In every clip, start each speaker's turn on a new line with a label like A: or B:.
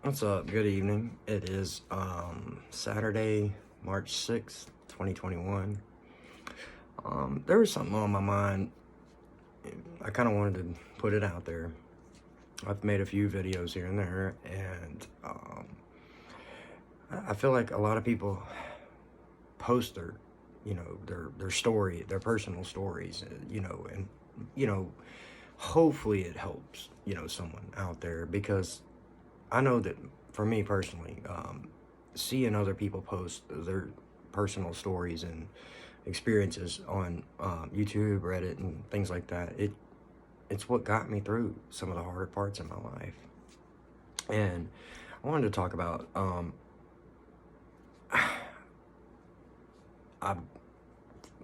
A: What's up? Good evening. It is Saturday, March 6th, 2021. There was something on my mind. I kind of wanted to put it out there. I've made a few videos here and there, and I feel like a lot of people post their story, their personal stories, and hopefully it helps, someone out there, because I know that for me personally, seeing other people post their personal stories and experiences on YouTube, Reddit, and things like that, it's what got me through some of the harder parts in my life. And I wanted to talk about, I'm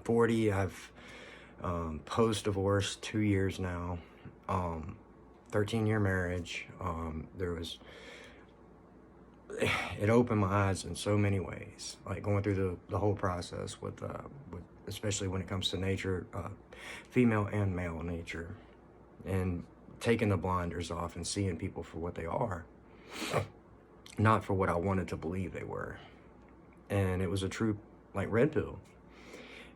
A: 40, I've post-divorce 2 years now, 13-year marriage. It opened my eyes in so many ways, like going through the whole process with especially when it comes to nature, female and male nature, and taking the blinders off and seeing people for what they are, not for what I wanted to believe they were. And it was a true, like, red pill.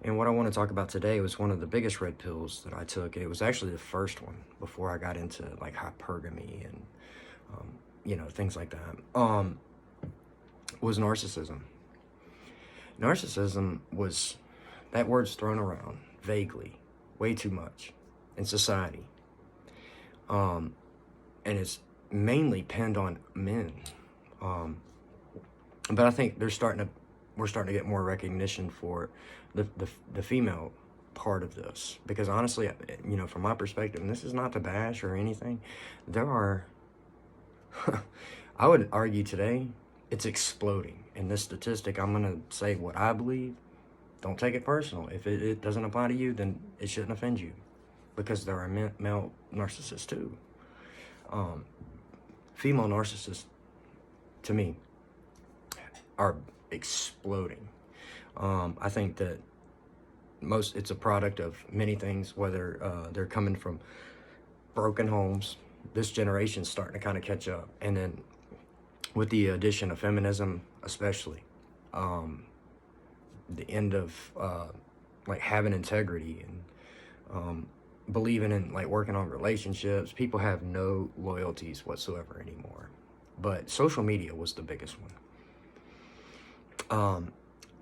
A: And what I want to talk about today was one of the biggest red pills that I took. It was actually the first one before I got into like hypergamy and things like that. Was narcissism. Narcissism was, that word's thrown around vaguely, way too much in society. And it's mainly pinned on men. But I think we're starting to get more recognition for the female part of this, because honestly, from my perspective, and this is not to bash or anything, there are, I would argue today, it's exploding. And this statistic, I'm going to say what I believe. Don't take it personal. If it doesn't apply to you, then it shouldn't offend you, because there are male narcissists too. Female narcissists, to me, are exploding. I think that it's a product of many things, whether they're coming from broken homes. This generation's starting to kind of catch up. And then with the addition of feminism, especially, the end of like having integrity and believing in like working on relationships, people have no loyalties whatsoever anymore. But social media was the biggest one.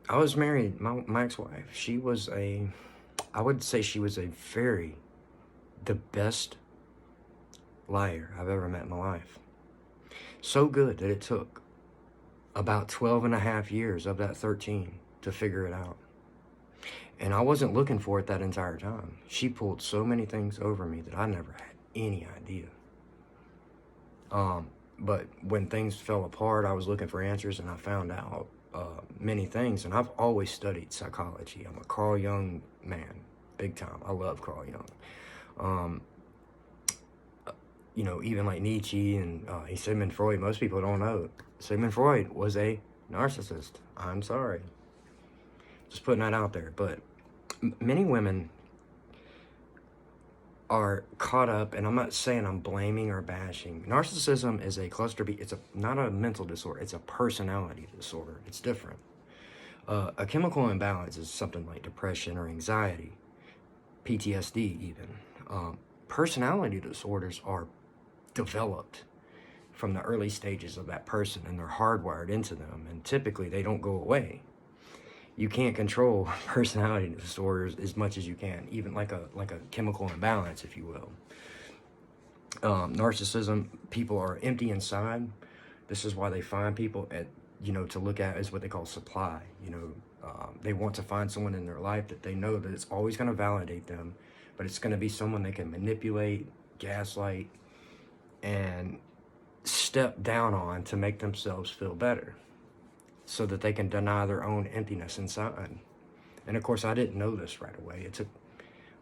A: I was married, my ex-wife, I would say she was the best liar I've ever met in my life. So good that it took about 12 and a half years of that 13 to figure it out. And I wasn't looking for it that entire time. She pulled so many things over me that I never had any idea. But when things fell apart, I was looking for answers, and I found out many things. And I've always studied psychology. I'm a Carl Jung man, big time. I love Carl Jung. Even like Nietzsche and Sigmund Freud. Most people don't know Sigmund Freud was a narcissist. I'm sorry, just putting that out there. But many women are caught up, and I'm not saying I'm blaming or bashing. Narcissism is a cluster B. It's not a mental disorder. It's a personality disorder. It's different. A chemical imbalance is something like depression or anxiety, PTSD even. Personality disorders are developed from the early stages of that person, and they're hardwired into them, and typically they don't go away. You can't control personality disorders as much as you can, even like a chemical imbalance, if you will. Narcissism, people are empty inside. This is why they find people to look at as what they call supply. They want to find someone in their life that they know that it's always going to validate them, but it's going to be someone they can manipulate, gaslight, and step down on to make themselves feel better, so that they can deny their own emptiness inside. And of course, I didn't know this right away. It took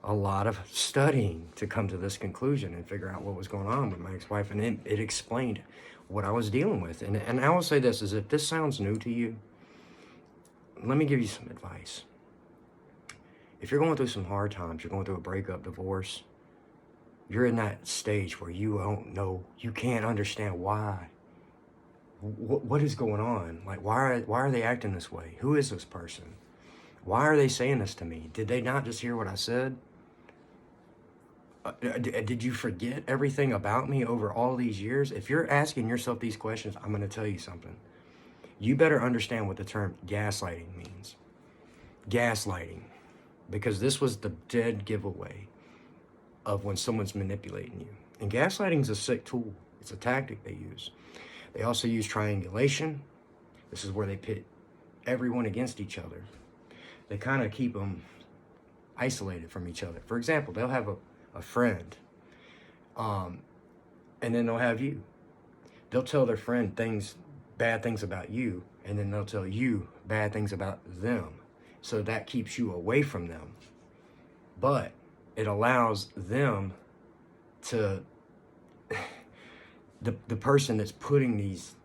A: a lot of studying to come to this conclusion and figure out what was going on with my ex-wife, and it explained what I was dealing with. And I will say this, is if this sounds new to you, let me give you some advice. If you're going through some hard times, you're going through a breakup, divorce, you're in that stage where you don't know, you can't understand why what is going on? Like, why are they acting this way? Who is this person? Why are they saying this to me? Did they not just hear what I said? Did you forget everything about me over all these years? If you're asking yourself these questions, I'm going to tell you something. You better understand what the term gaslighting means. Gaslighting. Because this was the dead giveaway of when someone's manipulating you. And gaslighting is a sick tool. It's a tactic they use. They also use triangulation. This is where they pit everyone against each other. They kind of keep them isolated from each other. For example, they'll have a friend, and then they'll have you. They'll tell their friend bad things about you, and then they'll tell you bad things about them. So that keeps you away from them. But it allows them to, the person that's putting these,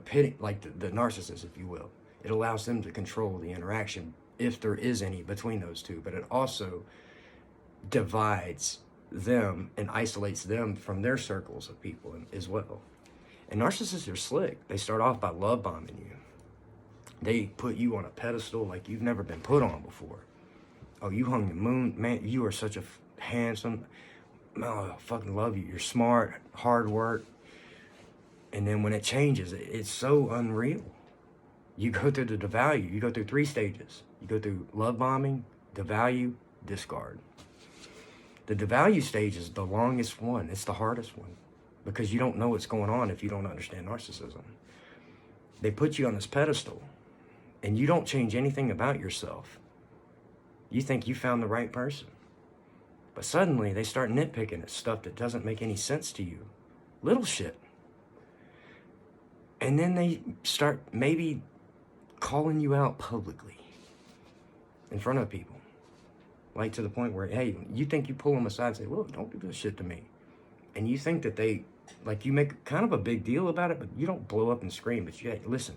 A: pitting, like the narcissist, if you will, it allows them to control the interaction, if there is any, between those two. But it also divides them and isolates them from their circles of people as well. And narcissists are slick. They start off by love bombing you. They put you on a pedestal like you've never been put on before. Oh, you hung the moon. Man, you are such a handsome, oh, I fucking love you. You're smart, hard work. And then when it changes, it's so unreal. You go through the devalue. You go through 3 stages. You go through love bombing, devalue, discard. The devalue stage is the longest one. It's the hardest one because you don't know what's going on if you don't understand narcissism. They put you on this pedestal and you don't change anything about yourself. You think you found the right person. But suddenly they start nitpicking at stuff that doesn't make any sense to you. Little shit. And then they start maybe calling you out publicly in front of people. Like to the point where, hey, you think you pull them aside and say, look, don't do this shit to me. And you think that you make kind of a big deal about it, but you don't blow up and scream. But hey, listen,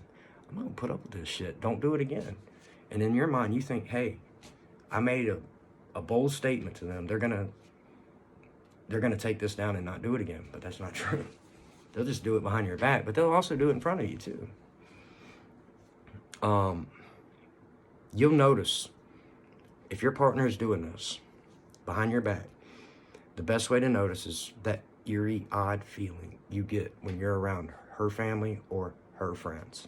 A: I'm not gonna put up with this shit. Don't do it again. And in your mind, you think, hey, I made a bold statement to them. They're gonna take this down and not do it again. But that's not true. They'll just do it behind your back, but they'll also do it in front of you too. You'll notice if your partner is doing this behind your back, the best way to notice is that eerie, odd feeling you get when you're around her family or her friends.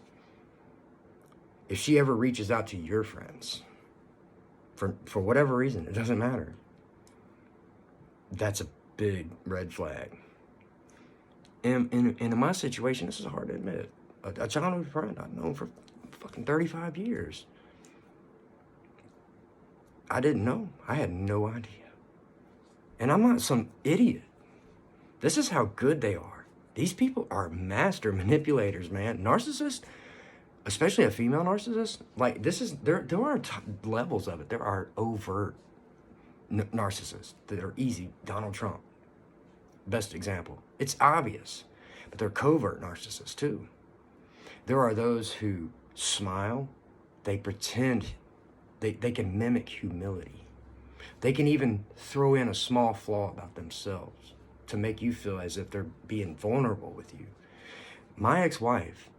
A: If she ever reaches out to your friends, for whatever reason, it doesn't matter. That's a big red flag. And in my situation, this is hard to admit. A childhood friend I've known for fucking 35 years. I didn't know. I had no idea. And I'm not some idiot. This is how good they are. These people are master manipulators, man. Narcissists, especially a female narcissist, like there are levels of it. There are overt narcissists that are easy. Donald Trump, best example. It's obvious, but they're covert narcissists too. There are those who smile. They pretend they can mimic humility. They can even throw in a small flaw about themselves to make you feel as if they're being vulnerable with you. My ex-wife,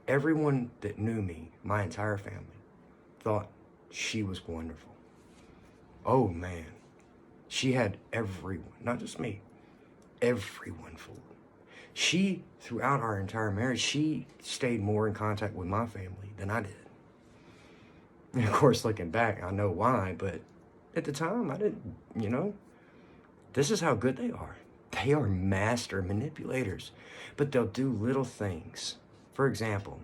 A: everyone that knew me, my entire family, thought she was wonderful. Oh man, she had everyone, not just me, everyone fooled. She, throughout our entire marriage, she stayed more in contact with my family than I did. And of course, looking back, I know why, but at the time, I didn't, This is how good they are. They are master manipulators, but they'll do little things. For example,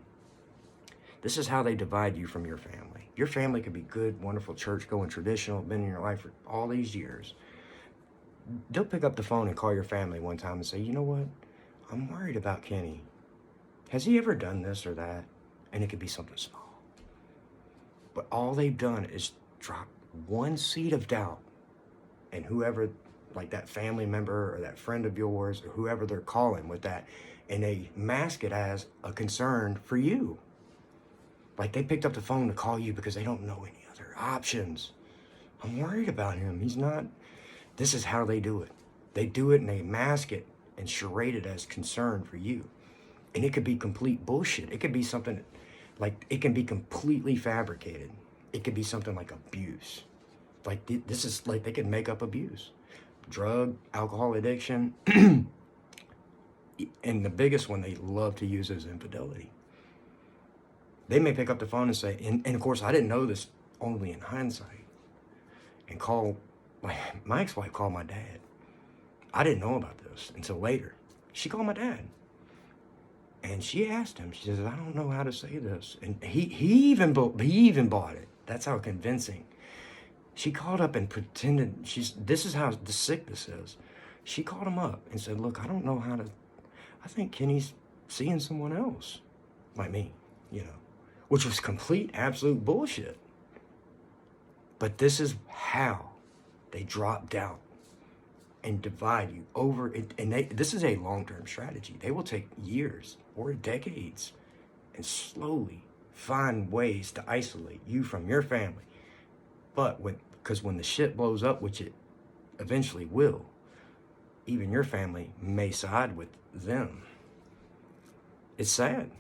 A: this is how they divide you from your family. Your family could be good, wonderful, church-going, traditional, been in your life for all these years. They'll pick up the phone and call your family one time and say, you know what? I'm worried about Kenny. Has he ever done this or that? And it could be something small. But all they've done is drop one seed of doubt. And whoever, like that family member or that friend of yours or whoever they're calling with that, and they mask it as a concern for you. Like they picked up the phone to call you because they don't know any other options. I'm worried about him. He's not. This is how they do it. They do it and they mask it and charade it as concern for you. And it could be complete bullshit. It could be something like, it can be completely fabricated. It could be something like abuse. Like, this is like, they could make up abuse. Drug, alcohol addiction. And the biggest one they love to use is infidelity. They may pick up the phone and say, and of course, I didn't know this only in hindsight, and call, my ex-wife called my dad. I didn't know about this until later. She called my dad. And she asked him, she says, I don't know how to say this. And he even bought it. That's how convincing. She called up and pretended, this is how sick this is. She called him up and said, look, I don't know how to, I think Kenny's seeing someone else. Like me, you know. Which was complete, absolute bullshit. But this is how they drop down and divide you over it. And this is a long-term strategy. They will take years or decades and slowly find ways to isolate you from your family. But because when the shit blows up, which it eventually will, even your family may side with them. It's sad.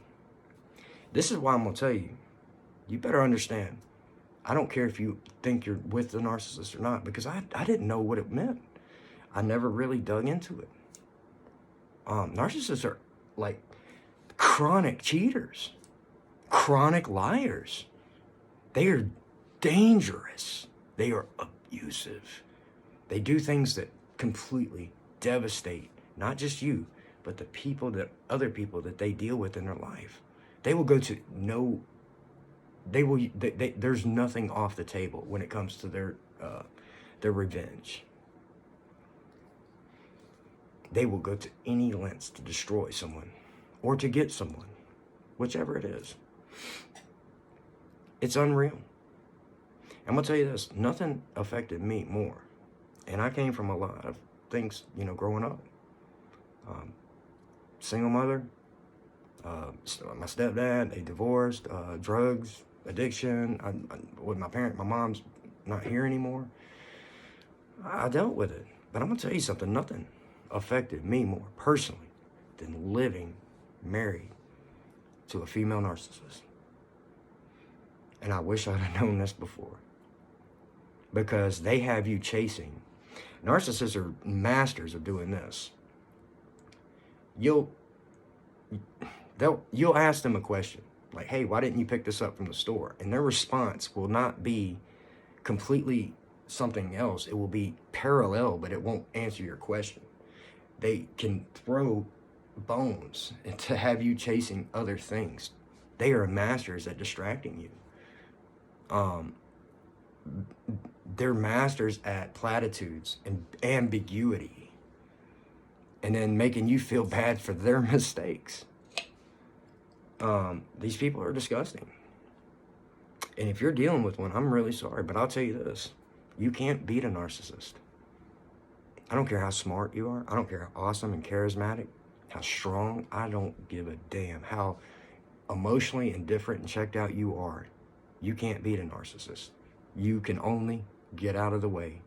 A: This is why I'm going to tell you, you better understand, I don't care if you think you're with the narcissist or not, because I didn't know what it meant. I never really dug into it. Narcissists are like chronic cheaters, chronic liars. They are dangerous. They are abusive. They do things that completely devastate not just you, but the other people that they deal with in their life. They will go to there's nothing off the table when it comes to their revenge. They will go to any lengths to destroy someone or to get someone, whichever it is. It's unreal. I'm gonna tell you this, nothing affected me more. And I came from a lot of things, growing up. Single mother, my stepdad, they divorced, drugs, addiction. With my mom's not here anymore. I dealt with it. But I'm going to tell you something, nothing affected me more personally than living married to a female narcissist. And I wish I'd have known this before. Because they have you chasing. Narcissists are masters of doing this. You'll ask them a question like, hey, why didn't you pick this up from the store? And their response will not be completely something else. It will be parallel, but it won't answer your question. They can throw bones to have you chasing other things. They are masters at distracting you. They're masters at platitudes and ambiguity, and then making you feel bad for their mistakes. These people are disgusting. And if you're dealing with one, I'm really sorry, but I'll tell you this. You can't beat a narcissist. I don't care how smart you are. I don't care how awesome and charismatic, how strong. I don't give a damn how emotionally indifferent and checked out you are. You can't beat a narcissist. You can only get out of the way.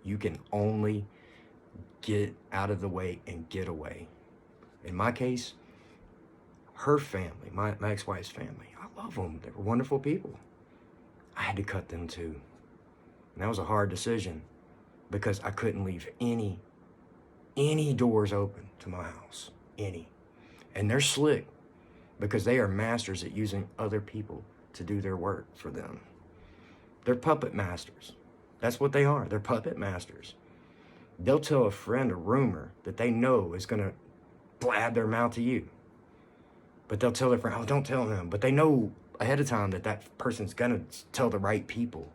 A: You can only get out of the way and get away. In my case, her family, my ex-wife's family, I love them. They were wonderful people. I had to cut them too. And that was a hard decision because I couldn't leave any doors open to my house. Any. And they're slick because they are masters at using other people to do their work for them. They're puppet masters. That's what they are. They're puppet masters. They'll tell a friend a rumor that they know is going to blab their mouth to you. But they'll tell their friend, oh, don't tell him. But they know ahead of time that that person's going to tell the right people.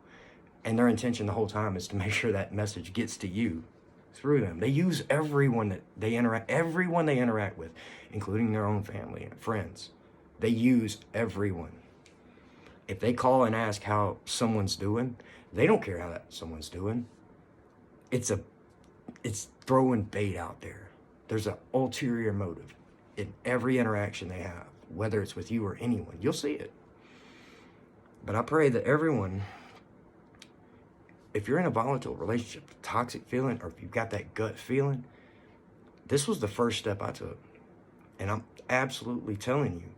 A: And their intention the whole time is to make sure that message gets to you through them. They use everyone that they interact with, including their own family and friends. They use everyone. If they call and ask how someone's doing, they don't care how that someone's doing. It's throwing bait out there. There's an ulterior motive in every interaction they have, whether it's with you or anyone. You'll see it. But I pray that everyone if you're in a volatile relationship, toxic feeling, or if you've got that gut feeling, this was the first step I took. And I'm absolutely telling you,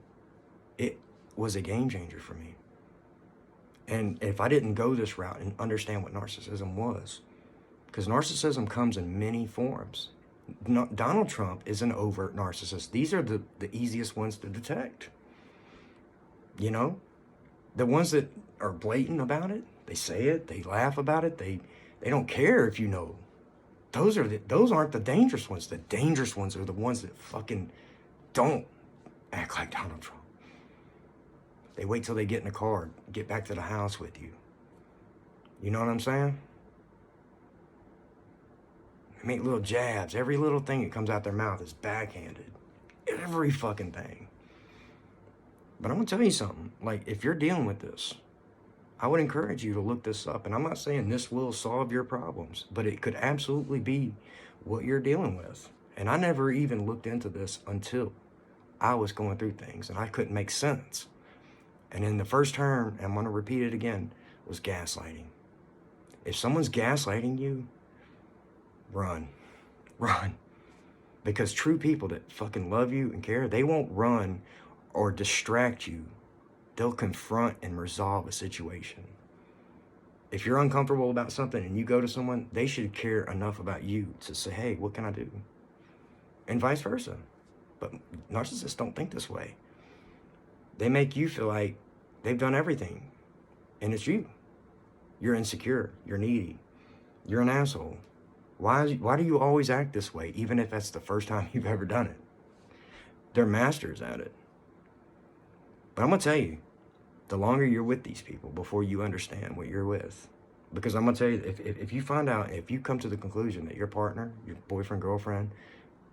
A: it was a game changer for me. And if I didn't go this route and understand what narcissism was, because narcissism comes in many forms. Donald Trump is an overt narcissist. These are the easiest ones to detect. You know, the ones that are blatant about it, they say it, they laugh about it, they don't care if you know. Those aren't the dangerous ones. The dangerous ones are the ones that fucking don't act like Donald Trump. They wait till they get in the car, get back to the house with you. You know what I'm saying? They make little jabs. Every little thing that comes out their mouth is backhanded. Every fucking thing. But I'm gonna tell you something. Like, if you're dealing with this, I would encourage you to look this up. And I'm not saying this will solve your problems, but it could absolutely be what you're dealing with. And I never even looked into this until I was going through things and I couldn't make sense. And in the first term, and I'm going to repeat it again, was gaslighting. If someone's gaslighting you, run. Run. Because true people that fucking love you and care, they won't run or distract you. They'll confront and resolve a situation. If you're uncomfortable about something and you go to someone, they should care enough about you to say, hey, what can I do? And vice versa. But narcissists don't think this way. They make you feel like they've done everything, and it's you. You're insecure, you're needy, you're an asshole. Why do you always act this way, even if that's the first time you've ever done it? They're masters at it. But I'm gonna tell you, the longer you're with these people before you understand what you're with. Because I'm gonna tell you, if you find out, if you come to the conclusion that your partner, your boyfriend, girlfriend,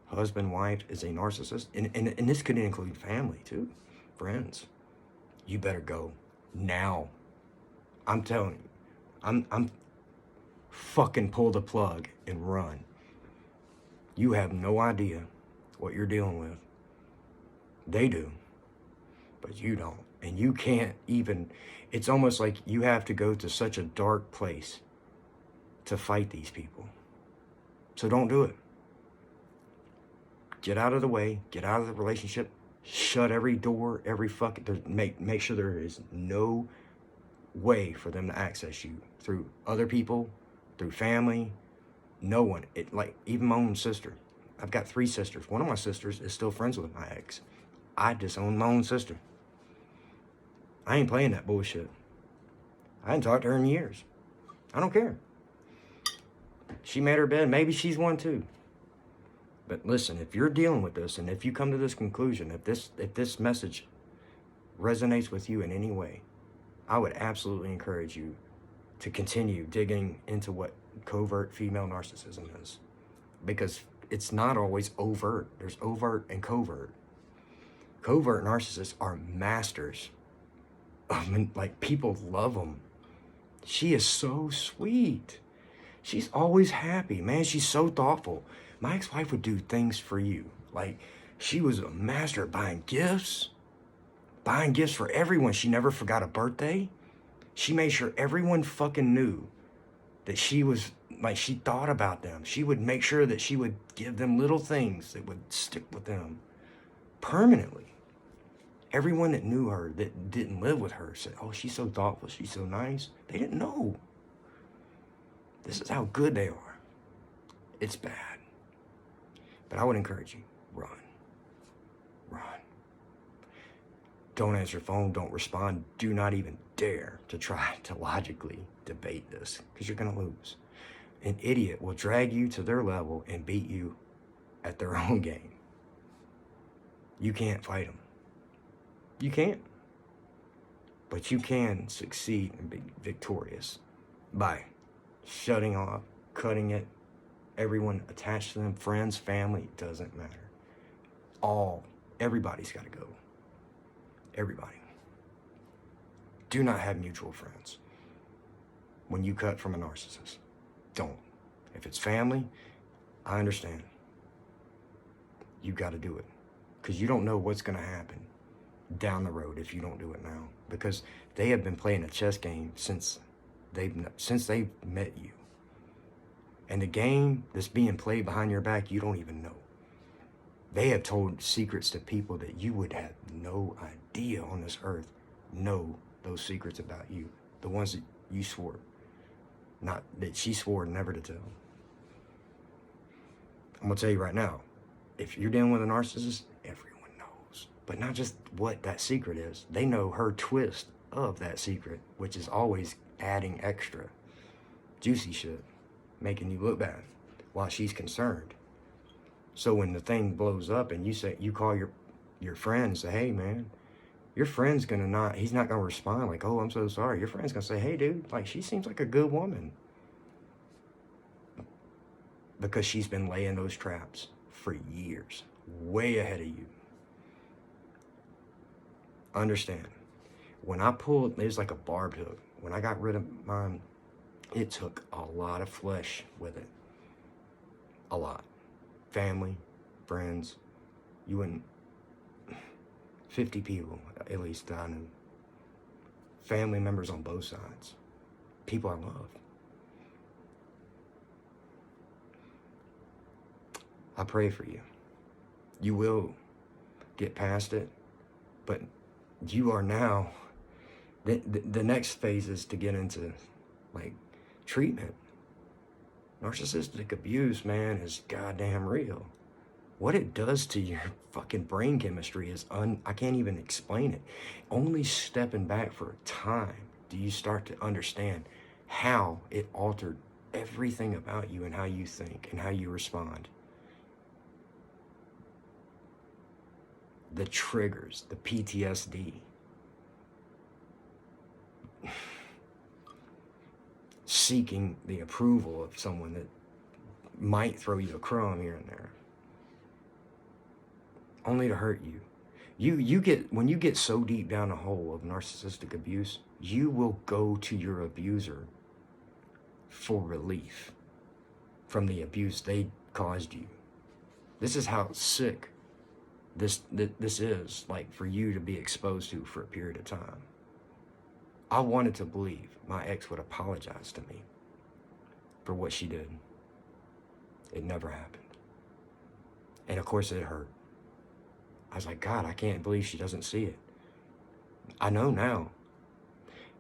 A: husband, wife is a narcissist, and this could include family too, friends, you better go now. I'm telling you, I'm fucking pull the plug and run. You have no idea what you're dealing with. They do, but you don't. And you can't even, it's almost like you have to go to such a dark place to fight these people. So don't do it. Get out of the way, get out of the relationship, shut every door, every fucking, make sure there is no way for them to access you through other people, through family, no one. Like, even my own sister. I've got 3 sisters. One of my sisters is still friends with my ex. I disowned my own sister. I ain't playing that bullshit. I hadn't talked to her in years. I don't care. She made her bed. Maybe she's one too. But listen, if you're dealing with this, and if you come to this conclusion, if this message resonates with you in any way, I would absolutely encourage you to continue digging into what covert female narcissism is. Because it's not always overt. There's overt and covert. Covert narcissists are masters. I mean, like, people love them. She is so sweet. She's always happy, man. She's so thoughtful. My ex-wife would do things for you. Like, she was a master at buying gifts for everyone. She never forgot a birthday. She made sure everyone fucking knew that she was, like, she thought about them. She would make sure that she would give them little things that would stick with them permanently. Everyone that knew her, that didn't live with her, said, oh, she's so thoughtful, she's so nice. They didn't know. This is how good they are. It's bad. But I would encourage you, run. Run. Don't answer your phone, don't respond. Do not even dare to try to logically debate this, because you're gonna lose. An idiot will drag you to their level and beat you at their own game. You can't fight them. You can't. But you can succeed and be victorious by shutting off, cutting it, everyone attached to them, friends, family, doesn't matter. Everybody's got to go. Everybody. Do not have mutual friends when you cut from a narcissist. Don't. If it's family, I understand. You got to do it, because you don't know what's going to happen down the road if you don't do it now, because they have been playing a chess game since since they've met you. And the game that's being played behind your back, you don't even know. They have told secrets to people that you would have no idea on this earth know those secrets about you. The ones that you swore, not that she swore never to tell. I'm gonna tell you right now, if you're dealing with a narcissist, everyone knows. But not just what that secret is. They know her twist of that secret, which is always adding extra juicy shit, making you look bad while she's concerned. So when the thing blows up and you call your friend and say, hey man, your friend's he's not gonna respond like, oh, I'm so sorry. Your friend's gonna say, hey dude, like she seems like a good woman. Because she's been laying those traps for years, way ahead of you. Understand, when I pulled, it was like a barbed hook. When I got rid of mine, it took a lot of flesh with it. A lot. Family, friends, 50 people, at least that I knew. Family members on both sides. People I love. I pray for you. You will get past it, but you are now, the next phase is to get into like treatment. Narcissistic abuse, man, is goddamn real. What it does to your fucking brain chemistry is I can't even explain it. Only stepping back for a time do you start to understand how it altered everything about you and how you think and how you respond. The triggers, the PTSD. Seeking the approval of someone that might throw you a crumb here and there. Only to hurt you. When you get so deep down the hole of narcissistic abuse, you will go to your abuser for relief from the abuse they caused you. This is how sick this is, like, for you to be exposed to for a period of time. I wanted to believe my ex would apologize to me for what she did. It never happened. And of course it hurt. I was like, God, I can't believe she doesn't see it. I know now.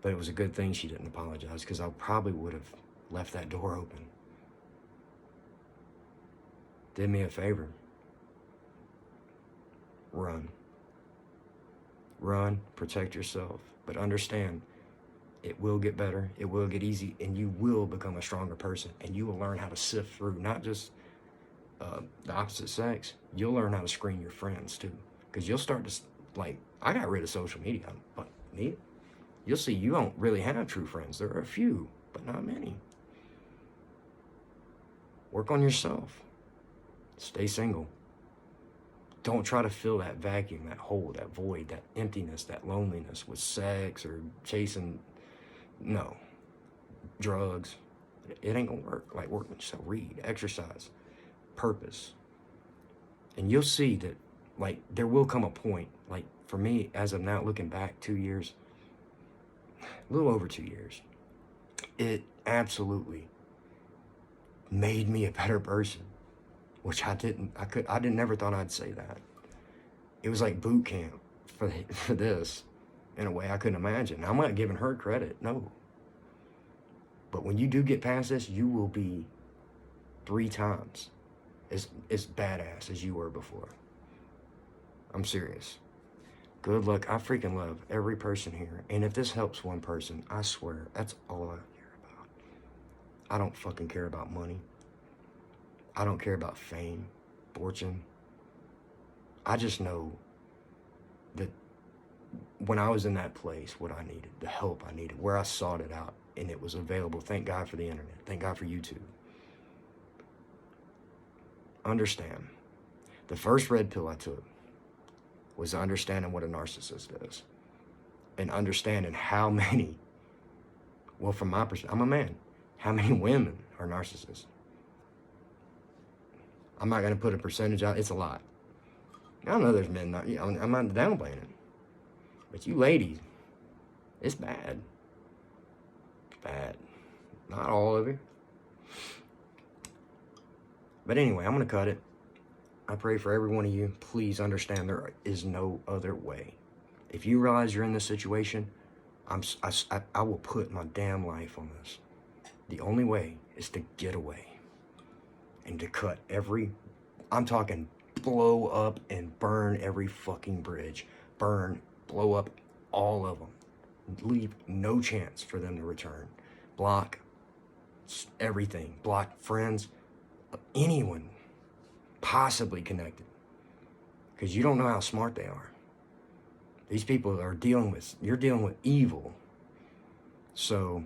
A: But it was a good thing she didn't apologize, because I probably would have left that door open. Did me a favor. Run. Run, protect yourself. But understand, it will get better, it will get easy, and you will become a stronger person. And you will learn how to sift through, not just the opposite sex, you'll learn how to screen your friends too. Because you'll start to, like, I got rid of social media, but you'll see you don't really have true friends. There are a few, but not many. Work on yourself. Stay single. Don't try to fill that vacuum, that hole, that void, that emptiness, that loneliness with sex or chasing, no, drugs. It ain't gonna work. Like, work on yourself, read, exercise, purpose. And you'll see that, like, there will come a point, like, for me, as of now, looking back 2 years, a little over 2 years, it absolutely made me a better person. Which I never thought I'd say that. It was like boot camp for this, in a way I couldn't imagine. I'm not giving her credit, no. But when you do get past this, you will be 3 times as badass as you were before. I'm serious. Good luck. I freaking love every person here. And if this helps one person, I swear, that's all I care about. I don't fucking care about money. I don't care about fame, fortune. I just know that when I was in that place, what I needed, the help I needed, where I sought it out, and it was available. Thank God for the internet. Thank God for YouTube. Understand, the first red pill I took was understanding what a narcissist is. And understanding how many, well, from my perspective, I'm a man, how many women are narcissists. I'm not going to put a percentage out. It's a lot. I know there's men not, I'm not downplaying it. But you ladies, it's bad. bad. Not all of you. But anyway, I'm going to cut it. I pray for every one of you. Please understand there is no other way. If you realize you're in this situation, I will put my damn life on this. The only way is to get away and to cut I'm talking blow up and burn every fucking bridge. Blow up all of them. Leave no chance for them to return. Block everything. Block friends, anyone possibly connected. Because you don't know how smart they are. These people you're dealing with evil. So,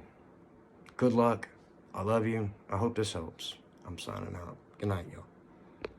A: good luck. I love you. I hope this helps. I'm signing out. Good night, y'all.